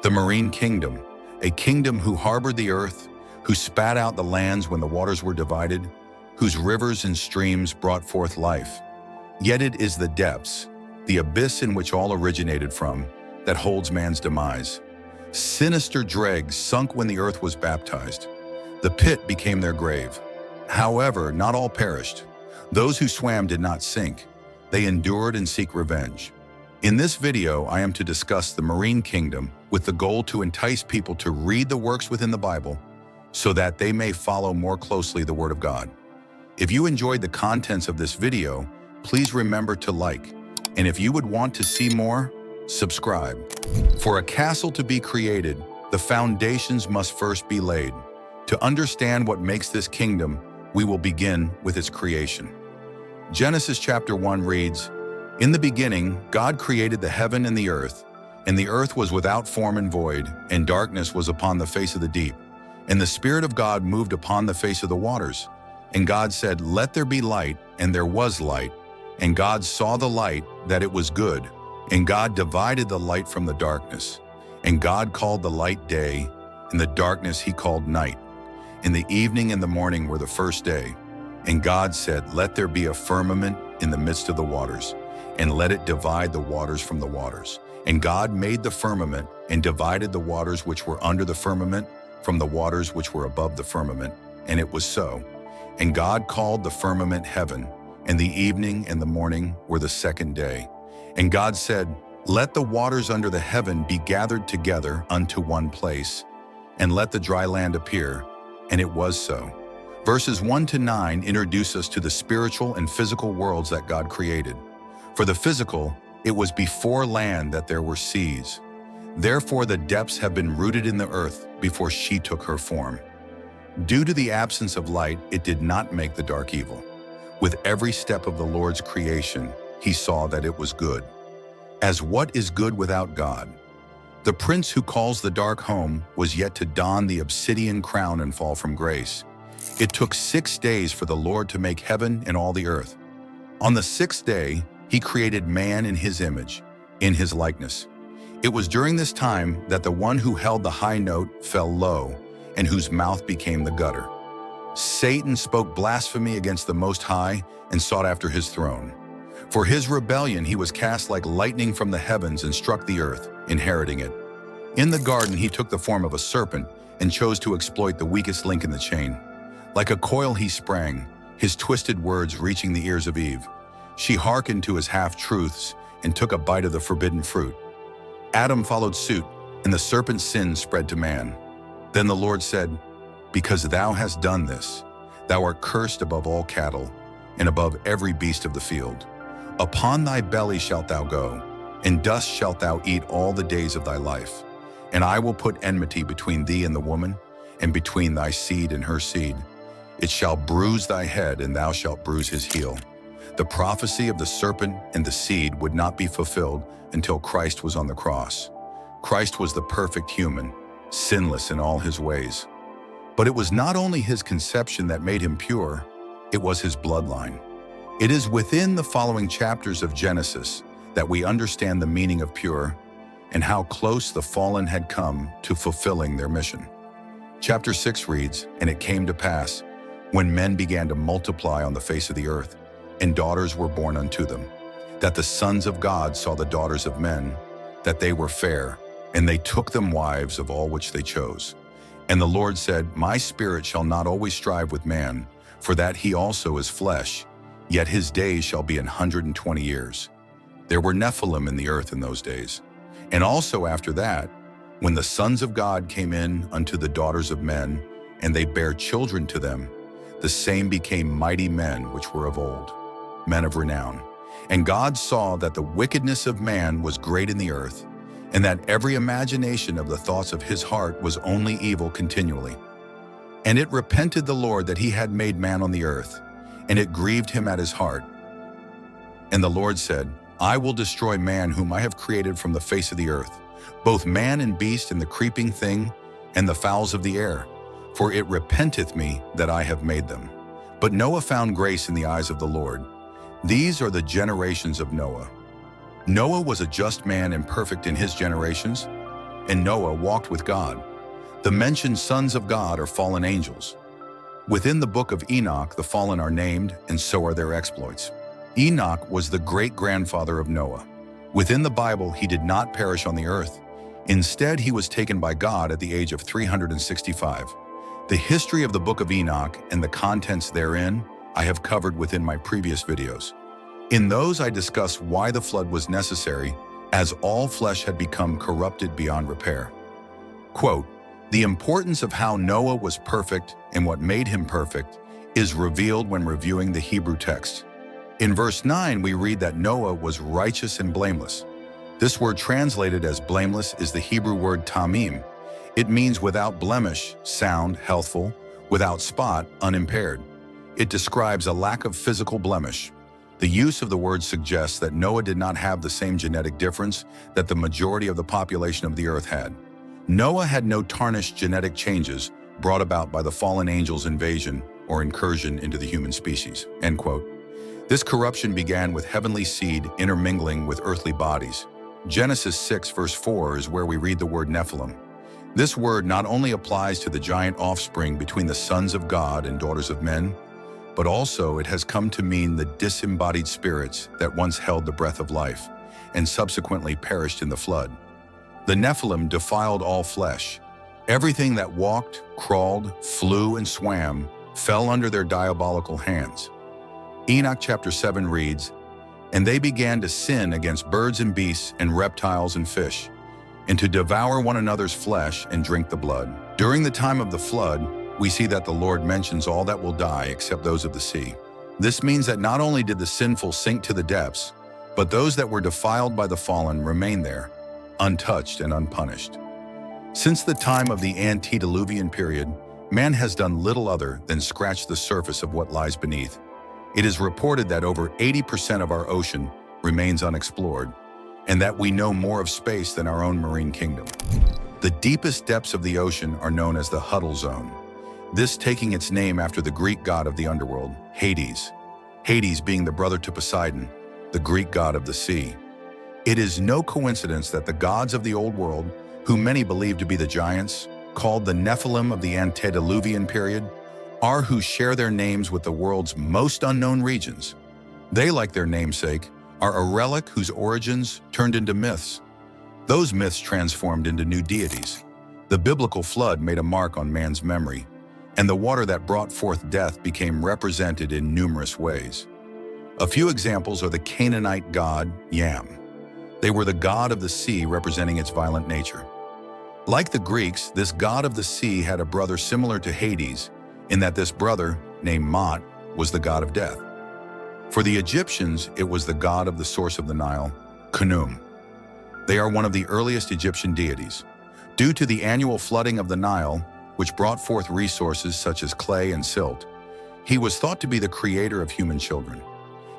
The marine kingdom, a kingdom who harbored the earth, who spat out the lands when the waters were divided, whose rivers and streams brought forth life. Yet it is the depths, the abyss in which all originated from, that holds man's demise. Sinister dregs sunk when the earth was baptized. The pit became their grave. However, not all perished. Those who swam did not sink. They endured and seek revenge. In this video, I am to discuss the marine kingdom with the goal to entice people to read the works within the Bible so that they may follow more closely the Word of God. If you enjoyed the contents of this video, please remember to like, and if you would want to see more, subscribe. For a castle to be created, the foundations must first be laid. To understand what makes this kingdom, we will begin with its creation. Genesis chapter 1 reads, "In the beginning, God created the heaven and the earth was without form and void, and darkness was upon the face of the deep. And the Spirit of God moved upon the face of the waters. And God said, Let there be light, and there was light. And God saw the light, that it was good. And God divided the light from the darkness. And God called the light day, and the darkness he called night. And the evening and the morning were the first day. And God said, Let there be a firmament in the midst of the waters, and let it divide the waters from the waters. And God made the firmament, and divided the waters which were under the firmament from the waters which were above the firmament. And it was so. And God called the firmament heaven, and the evening and the morning were the second day. And God said, Let the waters under the heaven be gathered together unto one place, and let the dry land appear. And it was so." Verses 1 to 9 introduce us to the spiritual and physical worlds that God created. For the physical, it was before land that there were seas. Therefore the depths have been rooted in the earth before she took her form. Due to the absence of light, it did not make the dark evil. With every step of the Lord's creation, he saw that it was good. As what is good without God? The prince who calls the dark home was yet to don the obsidian crown and fall from grace. It took 6 days for the Lord to make heaven and all the earth. On the 6th day, he created man in his image, in his likeness. It was during this time that the one who held the high note fell low, and whose mouth became the gutter. Satan spoke blasphemy against the Most High and sought after his throne. For his rebellion he was cast like lightning from the heavens and struck the earth, inheriting it. In the garden he took the form of a serpent and chose to exploit the weakest link in the chain. Like a coil he sprang, his twisted words reaching the ears of Eve. She hearkened to his half-truths and took a bite of the forbidden fruit. Adam followed suit, and the serpent's sin spread to man. Then the Lord said, Because thou hast done this, thou art cursed above all cattle, and above every beast of the field. Upon thy belly shalt thou go, and dust shalt thou eat all the days of thy life. And I will put enmity between thee and the woman, and between thy seed and her seed. It shall bruise thy head, and thou shalt bruise his heel. The prophecy of the serpent and the seed would not be fulfilled until Christ was on the cross. Christ was the perfect human, sinless in all his ways. But it was not only his conception that made him pure, it was his bloodline. It is within the following chapters of Genesis that we understand the meaning of pure and how close the fallen had come to fulfilling their mission. Chapter 6 reads, "And it came to pass, when men began to multiply on the face of the earth, and daughters were born unto them, that the sons of God saw the daughters of men, that they were fair, and they took them wives of all which they chose. And the Lord said, My spirit shall not always strive with man, for that he also is flesh, yet his days shall be 120 years. There were Nephilim in the earth in those days. And also after that, when the sons of God came in unto the daughters of men, and they bare children to them, the same became mighty men which were of old, men of renown. And God saw that the wickedness of man was great in the earth, and that every imagination of the thoughts of his heart was only evil continually. And it repented the Lord that he had made man on the earth, and it grieved him at his heart. And the Lord said, I will destroy man whom I have created from the face of the earth, both man and beast and the creeping thing, and the fowls of the air, for it repenteth me that I have made them. But Noah found grace in the eyes of the Lord. These are the generations of Noah. Noah was a just man and perfect in his generations. and Noah walked with God. The mentioned sons of God are fallen angels. Within the Book of Enoch, the fallen are named, and so are their exploits. Enoch was the great-grandfather of Noah. Within the Bible, he did not perish on the earth. Instead, he was taken by God at the age of 365. The history of the Book of Enoch and the contents therein I have covered within my previous videos. In those, I discuss why the flood was necessary, as all flesh had become corrupted beyond repair. Quote, "The importance of how Noah was perfect and what made him perfect is revealed when reviewing the Hebrew text. In verse 9, we read that Noah was righteous and blameless. This word translated as blameless is the Hebrew word tamim. It means without blemish, sound, healthful, without spot, unimpaired. It describes a lack of physical blemish. The use of the word suggests that Noah did not have the same genetic difference that the majority of the population of the earth had. Noah had no tarnished genetic changes brought about by the fallen angels' invasion or incursion into the human species." End quote. This corruption began with heavenly seed intermingling with earthly bodies. Genesis 6 verse 4 is where we read the word Nephilim. This word not only applies to the giant offspring between the sons of God and daughters of men, but also it has come to mean the disembodied spirits that once held the breath of life and subsequently perished in the flood. The Nephilim defiled all flesh. Everything that walked, crawled, flew, and swam fell under their diabolical hands. Enoch chapter 7 reads, "And they began to sin against birds and beasts and reptiles and fish, and to devour one another's flesh and drink the blood." During the time of the flood, we see that the Lord mentions all that will die except those of the sea. This means that not only did the sinful sink to the depths, but those that were defiled by the fallen remain there, untouched and unpunished. Since the time of the antediluvian period, man has done little other than scratch the surface of what lies beneath. It is reported that over 80% of our ocean remains unexplored, and that we know more of space than our own marine kingdom. The deepest depths of the ocean are known as the Huddle Zone, this taking its name after the Greek god of the underworld, Hades. Hades being the brother to Poseidon, the Greek god of the sea. It is no coincidence that the gods of the old world, who many believe to be the giants, called the Nephilim of the antediluvian period, are who share their names with the world's most unknown regions. They, like their namesake, are a relic whose origins turned into myths. Those myths transformed into new deities. The biblical flood made a mark on man's memory, and the water that brought forth death became represented in numerous ways. A few examples are the Canaanite god, Yam. They were the god of the sea, representing its violent nature. Like the Greeks, this god of the sea had a brother similar to Hades, in that this brother, named Mot, was the god of death. For the Egyptians, it was the god of the source of the Nile, Khnum. They are one of the earliest Egyptian deities. Due to the annual flooding of the Nile, which brought forth resources such as clay and silt, he was thought to be the creator of human children.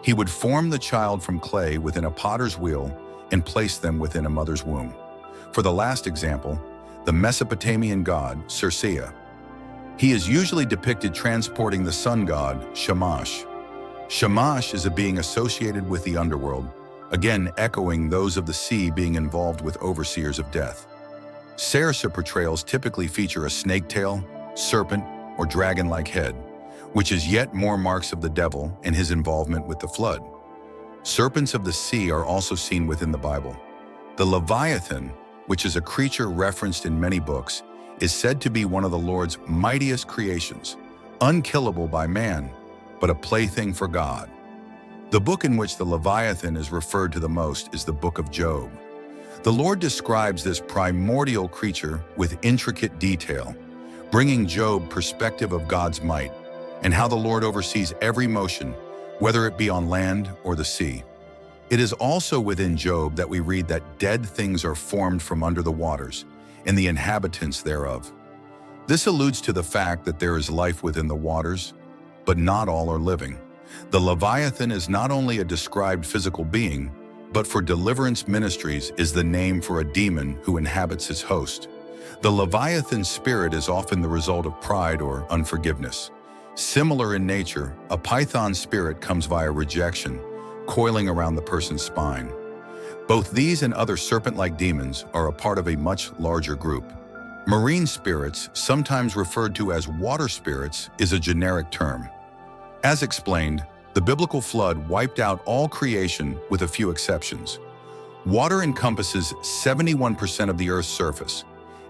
He would form the child from clay within a potter's wheel and place them within a mother's womb. For the last example, the Mesopotamian god, Circea. He is usually depicted transporting the sun god, Shamash. Shamash is a being associated with the underworld, again echoing those of the sea being involved with overseers of death. Sarsa portrayals typically feature a snake tail, serpent, or dragon-like head, which is yet more marks of the devil and his involvement with the flood. Serpents of the sea are also seen within the Bible. The Leviathan, which is a creature referenced in many books, is said to be one of the Lord's mightiest creations, unkillable by man, but a plaything for God. The book in which the Leviathan is referred to the most is the Book of Job. The Lord describes this primordial creature with intricate detail, bringing Job perspective of God's might and how the Lord oversees every motion, whether it be on land or the sea. It is also within Job that we read that dead things are formed from under the waters, and the inhabitants thereof. This alludes to the fact that there is life within the waters, but not all are living. The Leviathan is not only a described physical being, but for Deliverance Ministries is the name for a demon who inhabits his host. The Leviathan spirit is often the result of pride or unforgiveness. Similar in nature, a python spirit comes via rejection, coiling around the person's spine. Both these and other serpent-like demons are a part of a much larger group. Marine spirits, sometimes referred to as water spirits, is a generic term. As explained, the biblical flood wiped out all creation with a few exceptions. Water encompasses 71% of the Earth's surface,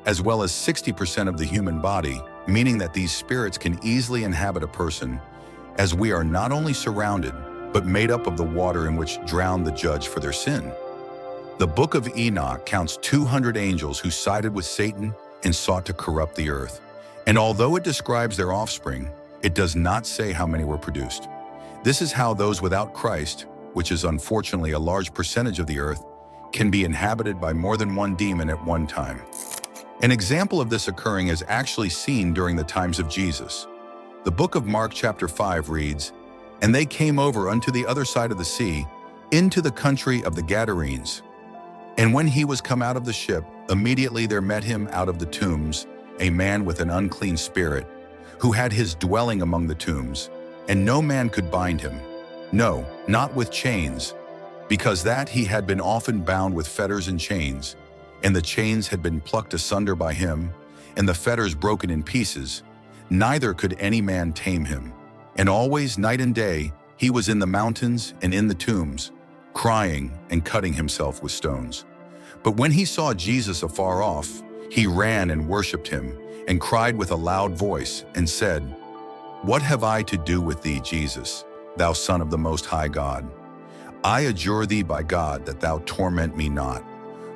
as well as 60% of the human body, meaning that these spirits can easily inhabit a person, as we are not only surrounded, but made up of the water in which drowned the judge for their sin. The Book of Enoch counts 200 angels who sided with Satan and sought to corrupt the earth. And although it describes their offspring, it does not say how many were produced. This is how those without Christ, which is unfortunately a large percentage of the earth, can be inhabited by more than one demon at one time. An example of this occurring is actually seen during the times of Jesus. The book of Mark chapter 5 reads, "And they came over unto the other side of the sea, into the country of the Gadarenes. And when he was come out of the ship, immediately there met him out of the tombs a man with an unclean spirit, who had his dwelling among the tombs, and no man could bind him, no, not with chains, because that he had been often bound with fetters and chains, and the chains had been plucked asunder by him, and the fetters broken in pieces, neither could any man tame him. And always, night and day, he was in the mountains and in the tombs, crying and cutting himself with stones. But when he saw Jesus afar off, he ran and worshipped him, and cried with a loud voice, and said, What have I to do with thee, Jesus, thou Son of the Most High God? I adjure thee by God that thou torment me not.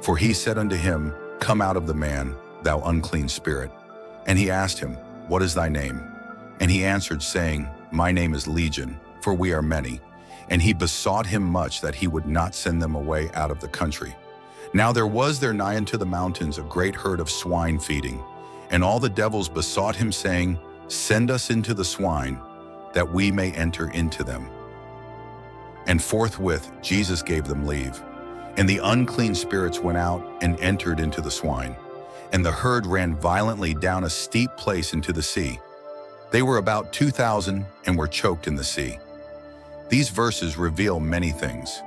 For he said unto him, Come out of the man, thou unclean spirit. And he asked him, What is thy name? And he answered, saying, My name is Legion, for we are many. And he besought him much that he would not send them away out of the country. Now there was there nigh unto the mountains a great herd of swine feeding. And all the devils besought him, saying, Send us into the swine, that we may enter into them. And forthwith Jesus gave them leave. And the unclean spirits went out and entered into the swine. And the herd ran violently down a steep place into the sea. They were about 2,000 and were choked in the sea. These verses reveal many things.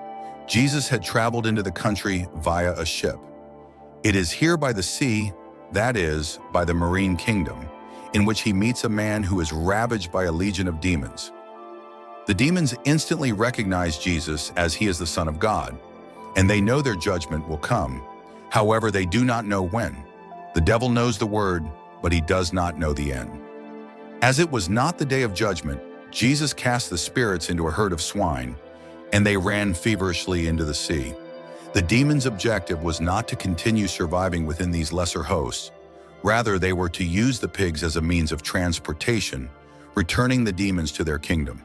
Jesus had traveled into the country via a ship. It is here by the sea, that is, by the marine kingdom, in which he meets a man who is ravaged by a legion of demons. The demons instantly recognize Jesus as he is the Son of God, and they know their judgment will come. However, they do not know when. The devil knows the word, but he does not know the end. As it was not the day of judgment, Jesus cast the spirits into a herd of swine, and they ran feverishly into the sea. The demons' objective was not to continue surviving within these lesser hosts. Rather, they were to use the pigs as a means of transportation, returning the demons to their kingdom.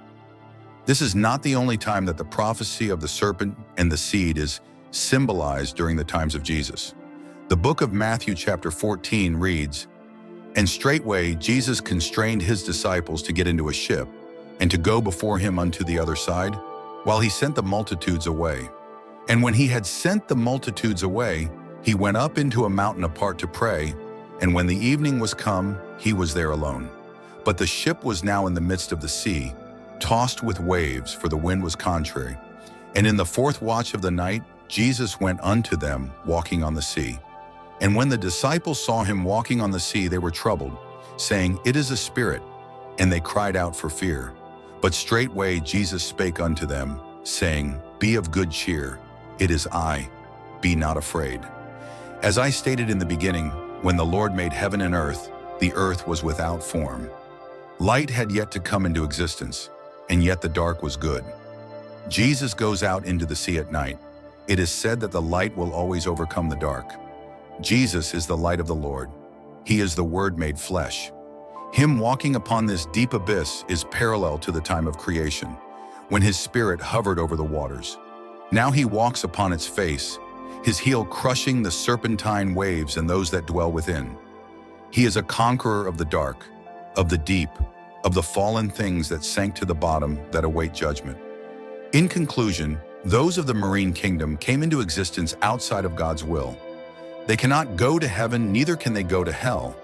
This is not the only time that the prophecy of the serpent and the seed is symbolized during the times of Jesus. The book of Matthew chapter 14 reads, And straightway Jesus constrained his disciples to get into a ship, and to go before him unto the other side, while he sent the multitudes away. And when he had sent the multitudes away, he went up into a mountain apart to pray, and when the evening was come, he was there alone. But the ship was now in the midst of the sea, tossed with waves, for the wind was contrary. And in the fourth watch of the night, Jesus went unto them, walking on the sea. And when the disciples saw him walking on the sea, they were troubled, saying, It is a spirit. And they cried out for fear. But straightway Jesus spake unto them, saying, Be of good cheer, it is I, be not afraid. As I stated in the beginning, when the Lord made heaven and earth, the earth was without form. Light had yet to come into existence, and yet the dark was good. Jesus goes out into the sea at night. It is said that the light will always overcome the dark. Jesus is the light of the Lord. He is the Word made flesh. Him walking upon this deep abyss is parallel to the time of creation, when his spirit hovered over the waters. Now he walks upon its face, his heel crushing the serpentine waves and those that dwell within. He is a conqueror of the dark, of the deep, of the fallen things that sank to the bottom that await judgment. In conclusion, those of the marine kingdom came into existence outside of God's will. They cannot go to heaven, neither can they go to hell.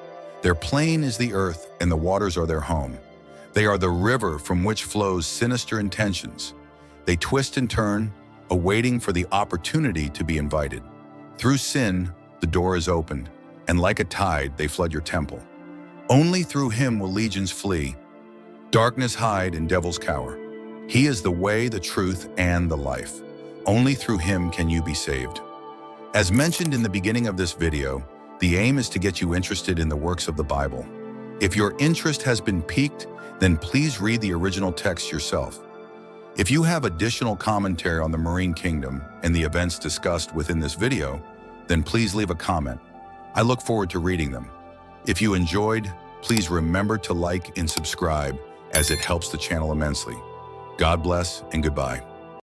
Their plane is the earth, and the waters are their home. They are the river from which flows sinister intentions. They twist and turn, awaiting for the opportunity to be invited. Through sin, the door is opened, and like a tide, they flood your temple. Only through him will legions flee, darkness hide, and devils cower. He is the way, the truth, and the life. Only through him can you be saved. As mentioned in the beginning of this video, the aim is to get you interested in the works of the Bible. If your interest has been piqued, then please read the original text yourself. If you have additional commentary on the marine kingdom and the events discussed within this video, then please leave a comment. I look forward to reading them. If you enjoyed, please remember to like and subscribe, as it helps the channel immensely. God bless and goodbye.